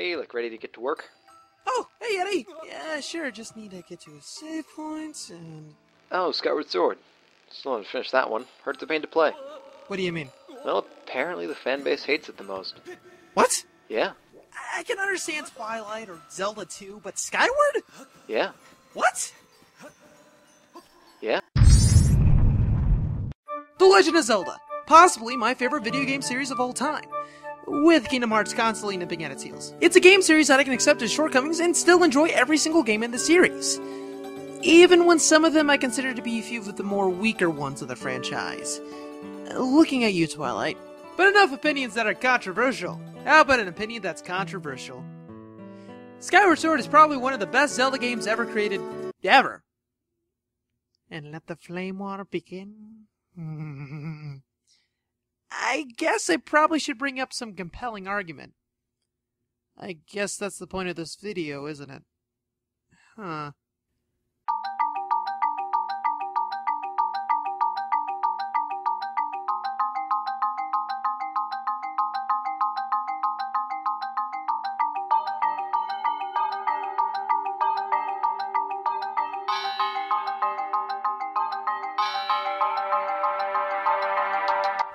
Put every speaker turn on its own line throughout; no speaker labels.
Hey, look ready to get to work?
Oh, hey Eddie! Yeah, sure, just need to get to a save point and...
Oh, Skyward Sword. Still haven't finished that one. Heard it's a pain to play.
What do you mean?
Well, apparently the fanbase hates it the most.
What?
Yeah.
I can understand Twilight or Zelda 2, but Skyward?
Yeah.
What?
Yeah.
The Legend of Zelda. Possibly my favorite video game series of all time. With Kingdom Hearts constantly nipping at its heels. It's a game series that I can accept its shortcomings and still enjoy every single game in the series. Even when some of them I consider to be a few of the more weaker ones of the franchise. Looking at you, Twilight. But enough opinions that are controversial. How about an opinion that's controversial? Skyward Sword is probably one of the best Zelda games ever created. Ever. And let the flame water begin. I guess I probably should bring up some compelling argument. I guess that's the point of this video, isn't it? Huh.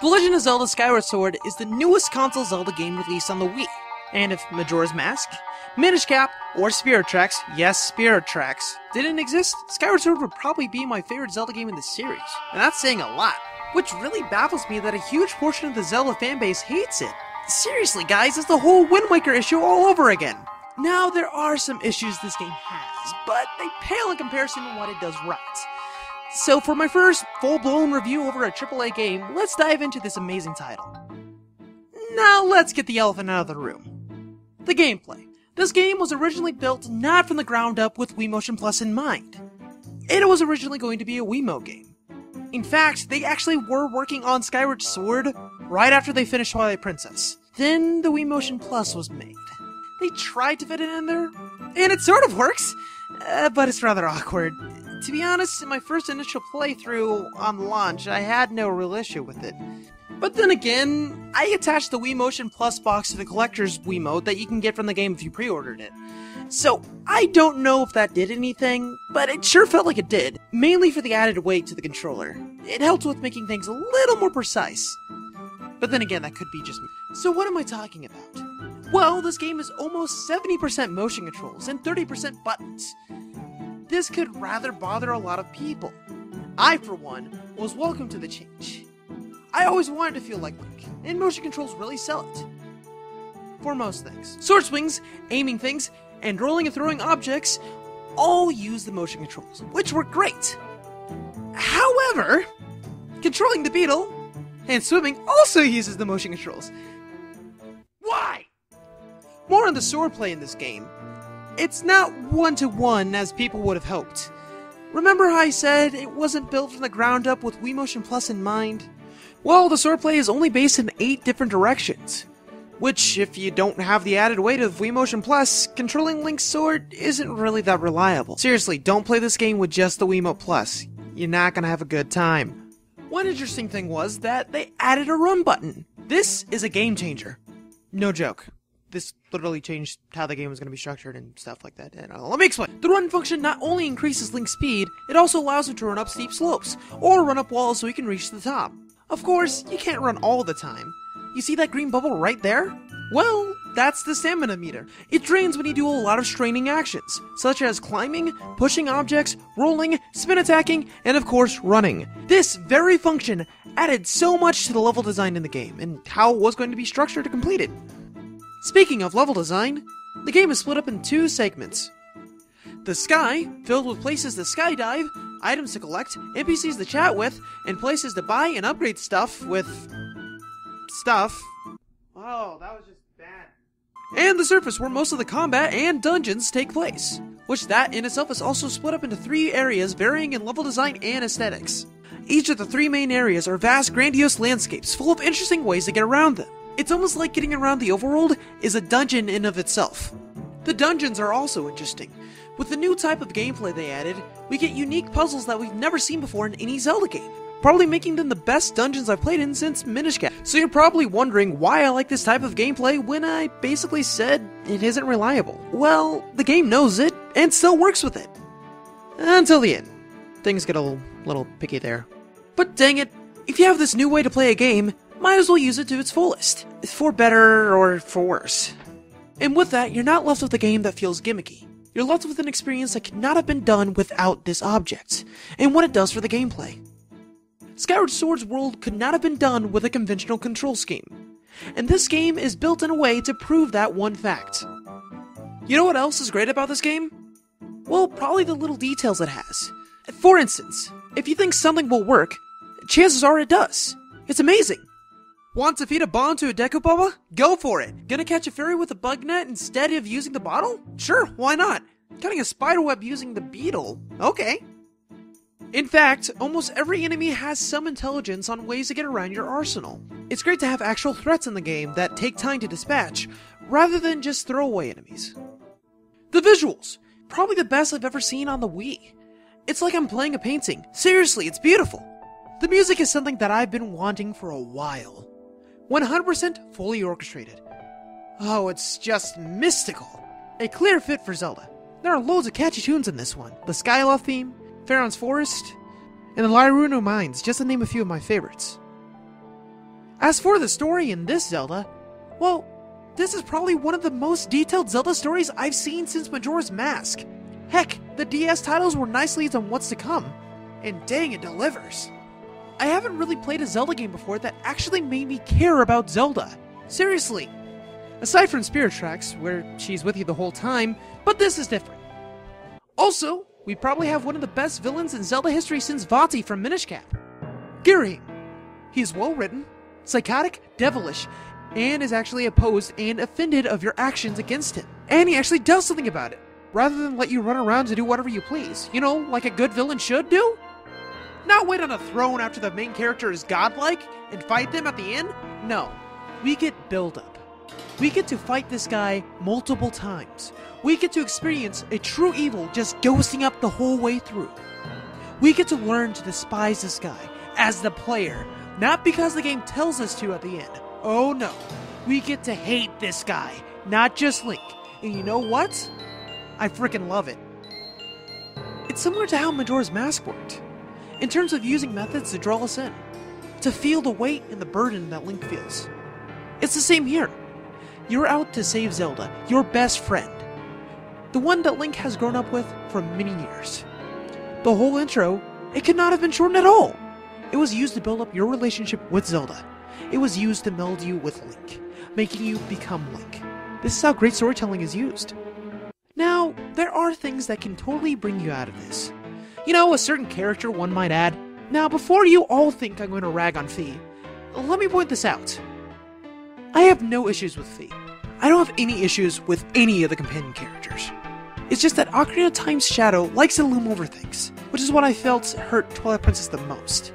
The Legend of Zelda Skyward Sword is the newest console Zelda game released on the Wii. And if Majora's Mask, Minish Cap, or Spirit Tracks, yes, Spirit Tracks, didn't exist, Skyward Sword would probably be my favorite Zelda game in the series. And that's saying a lot. Which really baffles me that a huge portion of the Zelda fanbase hates it. Seriously guys, it's the whole Wind Waker issue all over again. Now there are some issues this game has, but they pale in comparison to what it does right. So for my first full-blown review over a AAA game, let's dive into this amazing title. Now let's get the elephant out of the room. The gameplay. This game was originally built not from the ground up with Wii Motion Plus in mind. It was originally going to be a Wiimote game. In fact, they actually were working on Skyward Sword right after they finished Twilight Princess. Then the Wii Motion Plus was made. They tried to fit it in there, and it sort of works, but it's rather awkward. To be honest, in my first initial playthrough on launch, I had no real issue with it. But then again, I attached the Wii Motion Plus box to the collector's Wiimote that you can get from the game if you pre-ordered it. So, I don't know if that did anything, but it sure felt like it did, mainly for the added weight to the controller. It helped with making things a little more precise. But then again, that could be just me. So what am I talking about? Well, this game is almost 70% motion controls and 30% buttons. This could rather bother a lot of people. I, for one, was welcome to the change. I always wanted to feel like Link, and motion controls really sell it. For most things. Sword swings, aiming things, and rolling and throwing objects all use the motion controls, which were great. However, controlling the beetle and swimming also uses the motion controls. Why? More on the swordplay in this game. It's not one-to-one as people would have hoped. Remember how I said it wasn't built from the ground up with Wii Motion Plus in mind? Well, the swordplay is only based in 8 different directions. Which, if you don't have the added weight of Wii Motion Plus, controlling Link's sword isn't really that reliable. Seriously, don't play this game with just the Wiimote Plus. You're not gonna have a good time. One interesting thing was that they added a run button. This is a game changer. No joke. This literally changed how the game was going to be structured and stuff like that. And let me explain. The run function not only increases Link's speed, it also allows him to run up steep slopes, or run up walls so he can reach the top. Of course, you can't run all the time. You see that green bubble right there? Well, that's the stamina meter. It drains when you do a lot of straining actions, such as climbing, pushing objects, rolling, spin attacking, and of course, running. This very function added so much to the level design in the game, and how it was going to be structured to complete it. Speaking of level design, the game is split up in 2 segments. The sky, filled with places to skydive, items to collect, NPCs to chat with, and places to buy and upgrade stuff with... stuff. Oh, that was just bad. And the surface where most of the combat and dungeons take place, which that in itself is also split up into 3 areas varying in level design and aesthetics. Each of the 3 main areas are vast, grandiose landscapes full of interesting ways to get around them. It's almost like getting around the overworld is a dungeon in of itself. The dungeons are also interesting. With the new type of gameplay they added, we get unique puzzles that we've never seen before in any Zelda game, probably making them the best dungeons I've played in since Minish Cap. So you're probably wondering why I like this type of gameplay when I basically said it isn't reliable. Well, the game knows it, and still works with it. Until the end. Things get a little picky there. But dang it, if you have this new way to play a game, might as well use it to its fullest. For better or for worse. And with that, you're not left with a game that feels gimmicky. You're left with an experience that could not have been done without this object, and what it does for the gameplay. Skyward Sword's world could not have been done with a conventional control scheme, and this game is built in a way to prove that one fact. You know what else is great about this game? Well, probably the little details it has. For instance, if you think something will work, chances are it does. It's amazing. Want to feed a bomb to a Deku Bubba? Go for it! Gonna catch a fairy with a bug net instead of using the bottle? Sure, why not? Cutting a spider web using the beetle? Okay. In fact, almost every enemy has some intelligence on ways to get around your arsenal. It's great to have actual threats in the game that take time to dispatch, rather than just throwaway enemies. The visuals! Probably the best I've ever seen on the Wii. It's like I'm playing a painting. Seriously, it's beautiful. The music is something that I've been wanting for a while. 100% fully orchestrated. Oh, it's just mystical. A clear fit for Zelda. There are loads of catchy tunes in this one. The Skyloft theme, Pharaoh's Forest, and the Lyrunu Mines, just to name a few of my favorites. As for the story in this Zelda, well, this is probably one of the most detailed Zelda stories I've seen since Majora's Mask. Heck, the DS titles were nice leads on what's to come, and dang, it delivers. I haven't really played a Zelda game before that actually made me care about Zelda. Seriously. Aside from Spirit Tracks, where she's with you the whole time, but this is different. Also, we probably have one of the best villains in Zelda history since Vati from Minish Cap. Girahim. He is well written, psychotic, devilish, and is actually opposed and offended of your actions against him. And he actually does something about it, rather than let you run around to do whatever you please. You know, like a good villain should do? Not wait on a throne after the main character is godlike and fight them at the end? No. We get build-up. We get to fight this guy multiple times. We get to experience a true evil just ghosting up the whole way through. We get to learn to despise this guy as the player, not because the game tells us to at the end. Oh no. We get to hate this guy, not just Link. And you know what? I freaking love it. It's similar to how Majora's Mask worked, in terms of using methods to draw us in, to feel the weight and the burden that Link feels. It's the same here. You're out to save Zelda, your best friend. The one that Link has grown up with for many years. The whole intro, it could not have been shortened at all. It was used to build up your relationship with Zelda. It was used to meld you with Link, making you become Link. This is how great storytelling is used. Now, there are things that can totally bring you out of this. You know, a certain character, one might add. Now, before you all think I'm going to rag on Fi, let me point this out. I have no issues with Fi. I don't have any issues with any of the companion characters. It's just that Ocarina of Time's shadow likes to loom over things, which is what I felt hurt Twilight Princess the most,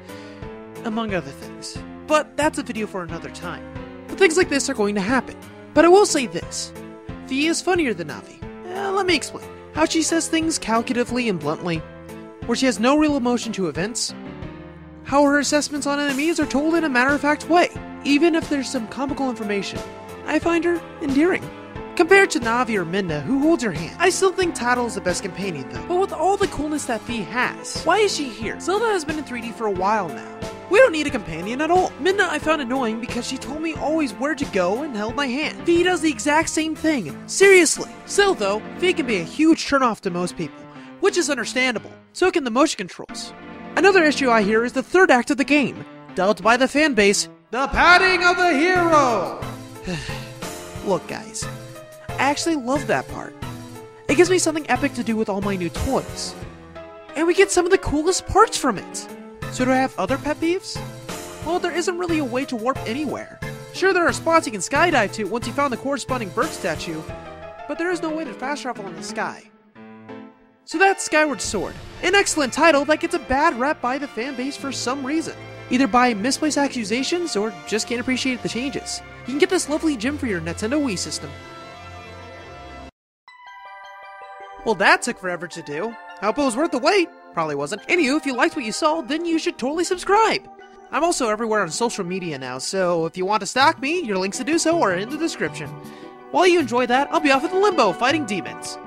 among other things. But that's a video for another time. But things like this are going to happen. But I will say this. Fi is funnier than Navi. Let me explain. How she says things calculatively and bluntly, where she has no real emotion to events. How her assessments on enemies are told in a matter-of-fact way, even if there's some comical information. I find her endearing. Compared to Navi or Midna, who holds her hand, I still think Tatl is the best companion though. But with all the coolness that Fi has, why is she here? Zelda has been in 3D for a while now. We don't need a companion at all. Midna I found annoying because she told me always where to go and held my hand. Fi does the exact same thing. Seriously. Still though, Fi can be a huge turnoff to most people, which is understandable. So can the motion controls. Another issue I hear is the third act of the game, dubbed by the fanbase, the padding of the hero! Look guys, I actually love that part. It gives me something epic to do with all my new toys. And we get some of the coolest parts from it. So do I have other pet peeves? Well, there isn't really a way to warp anywhere. Sure, there are spots you can skydive to once you found the corresponding bird statue, but there is no way to fast travel in the sky. So that's Skyward Sword, an excellent title that gets a bad rap by the fanbase for some reason. Either by misplaced accusations or just can't appreciate the changes. You can get this lovely gem for your Nintendo Wii system. Well, that took forever to do. Hope it was worth the wait. Probably wasn't. Anywho, if you liked what you saw, then you should totally subscribe. I'm also everywhere on social media now, so if you want to stalk me, your links to do so are in the description. While you enjoy that, I'll be off in the limbo fighting demons.